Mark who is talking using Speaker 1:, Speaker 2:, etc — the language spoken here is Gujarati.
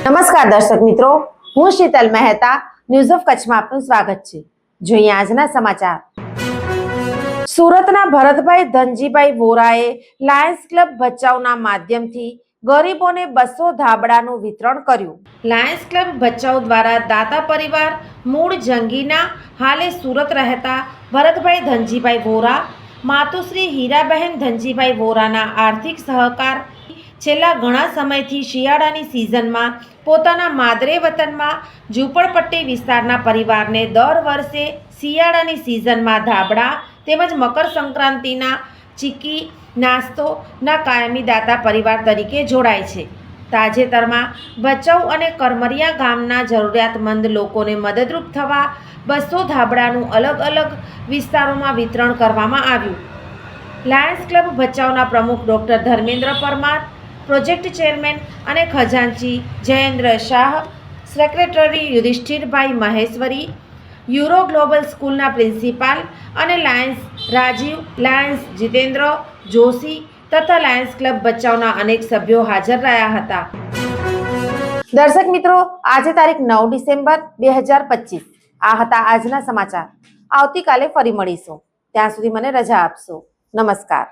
Speaker 1: નમસ્કાર દર્શક મિત્રો, હું શીતલ મહેતા ન્યૂઝ ઓફ કચ્છમાં આપનું સ્વાગત છે। જોઈએ આજના સમાચાર। સુરતના ભરતભાઈ ધનજીભાઈ વોરાએ લાયન્સ ક્લબ ભચાઉના માધ્યમથી ગરીબોને 200 ધાબળાનું વિતરણ કર્યું। લાયન્સ ક્લબ ભચાઉ દ્વારા દાતા પરિવાર મૂળ જંગીના હાલે સુરત રહેતા ભરતભાઈ ધનજીભાઈ વોરા, માતુશ્રી હીરાબહેન ધનજીભાઈ વોરાના આર્થિક સહકાર છેલ્લા ઘણા સમયથી શિયાળાની સિઝનમાં પોતાના માદરે વતનમાં ઝૂંપડપટ્ટી વિસ્તારના પરિવારને દર વર્ષે શિયાળાની સિઝનમાં ધાબળા તેમજ મકર સંક્રાંતિના ચીકી નાસ્તોના કાયમી દાતા પરિવાર તરીકે જોડાય છે। તાજેતરમાં ભચાઉ અને કરમરિયા ગામના જરૂરિયાતમંદ લોકોને મદદરૂપ થવા 200 ધાબળાનું અલગ અલગ વિસ્તારોમાં વિતરણ કરવામાં આવ્યું। લાયન્સ ક્લબ ભચાઉના પ્રમુખ doctor Dharmendra Parmar, project chairman અને ખજાનચી જયેન્દ્ર શાહ, સેક્રેટરી યુધિષ્ઠિરભાઈ મહેશ્વરી, યુરો ગ્લોબલ સ્કૂલના પ્રિન્સિપાલ અને લાયન્સ રાજીવ, લાયન્સ જીતેન્દ્ર જોશી તથા લાયન્સ ક્લબ ભચાઉના અનેક સભ્યો હાજર રહ્યા હતા। દર્શક મિત્રો, આજે તારીખ 9 ડિસેમ્બર 2025 આ હતા આજના સમાચાર। આવતીકાલે ફરી મળીશું, ત્યાં સુધી મને રજા આપશો। નમસ્કાર।